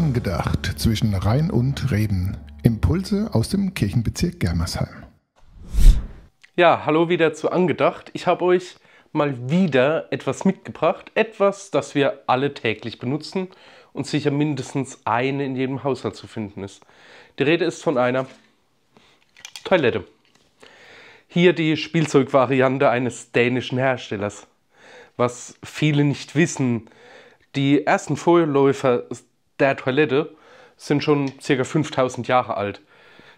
Angedacht zwischen Rhein und Reben. Impulse aus dem Kirchenbezirk Germersheim. Ja, hallo wieder zu Angedacht. Ich habe euch mal wieder etwas mitgebracht. Etwas, das wir alle täglich benutzen und sicher mindestens eine in jedem Haushalt zu finden ist. Die Rede ist von einer Toilette. Hier die Spielzeugvariante eines dänischen Herstellers. Was viele nicht wissen, die ersten Vorläufer der Toilette sind schon ca. 5000 Jahre alt.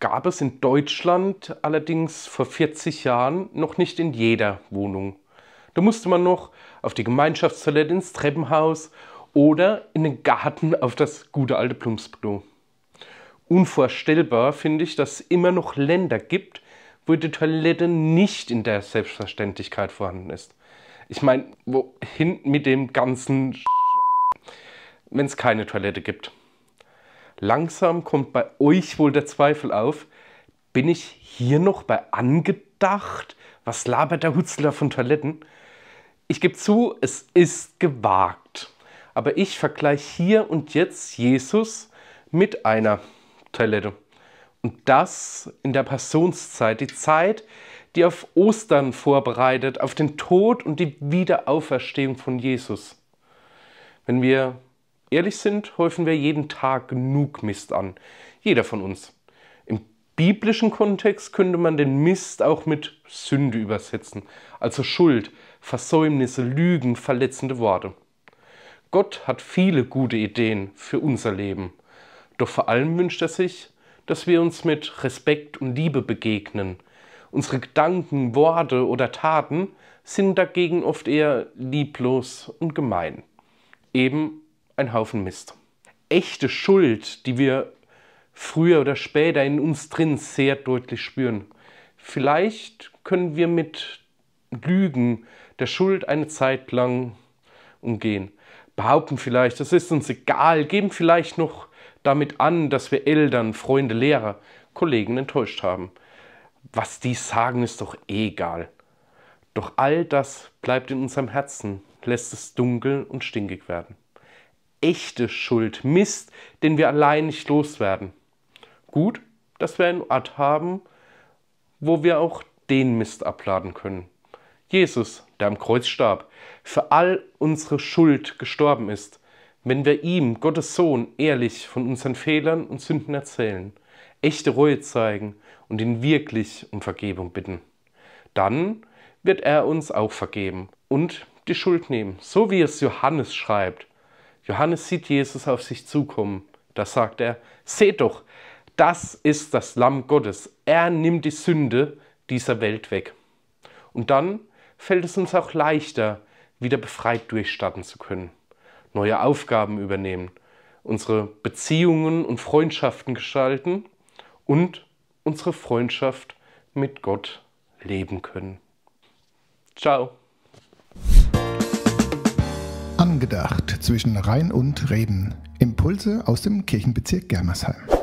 Gab es in Deutschland allerdings vor 40 Jahren noch nicht in jeder Wohnung. Da musste man noch auf die Gemeinschaftstoilette ins Treppenhaus oder in den Garten auf das gute alte Plumpsklo. Unvorstellbar finde ich, dass es immer noch Länder gibt, wo die Toilette nicht in der Selbstverständlichkeit vorhanden ist. Ich meine, wohin mit dem ganzen wenn es keine Toilette gibt. Langsam kommt bei euch wohl der Zweifel auf, bin ich hier noch bei Angedacht? Was labert der Hutzler von Toiletten? Ich gebe zu, es ist gewagt. Aber ich vergleiche hier und jetzt Jesus mit einer Toilette. Und das in der Passionszeit, die Zeit, die auf Ostern vorbereitet, auf den Tod und die Wiederauferstehung von Jesus. Wenn wir ehrlich sind, häufen wir jeden Tag genug Mist an. Jeder von uns. Im biblischen Kontext könnte man den Mist auch mit Sünde übersetzen. Also Schuld, Versäumnisse, Lügen, verletzende Worte. Gott hat viele gute Ideen für unser Leben. Doch vor allem wünscht er sich, dass wir uns mit Respekt und Liebe begegnen. Unsere Gedanken, Worte oder Taten sind dagegen oft eher lieblos und gemein. Eben ein Haufen Mist. Echte Schuld, die wir früher oder später in uns drin sehr deutlich spüren. Vielleicht können wir mit Lügen der Schuld eine Zeit lang umgehen. Behaupten vielleicht, das ist uns egal, geben vielleicht noch damit an, dass wir Eltern, Freunde, Lehrer, Kollegen enttäuscht haben. Was die sagen, ist doch egal. Doch all das bleibt in unserem Herzen, lässt es dunkel und stinkig werden. Echte Schuld, Mist, den wir allein nicht loswerden. Gut, dass wir einen Ort haben, wo wir auch den Mist abladen können. Jesus, der am Kreuz starb, für all unsere Schuld gestorben ist, wenn wir ihm, Gottes Sohn, ehrlich von unseren Fehlern und Sünden erzählen, echte Reue zeigen und ihn wirklich um Vergebung bitten. Dann wird er uns auch vergeben und die Schuld nehmen, so wie es Johannes schreibt. Johannes sieht Jesus auf sich zukommen. Da sagt er, seht doch, das ist das Lamm Gottes. Er nimmt die Sünde dieser Welt weg. Und dann fällt es uns auch leichter, wieder befreit durchstarten zu können, neue Aufgaben übernehmen, unsere Beziehungen und Freundschaften gestalten und unsere Freundschaft mit Gott leben können. Ciao. Angedacht zwischen Rhein und Reben. Impulse aus dem Kirchenbezirk Germersheim.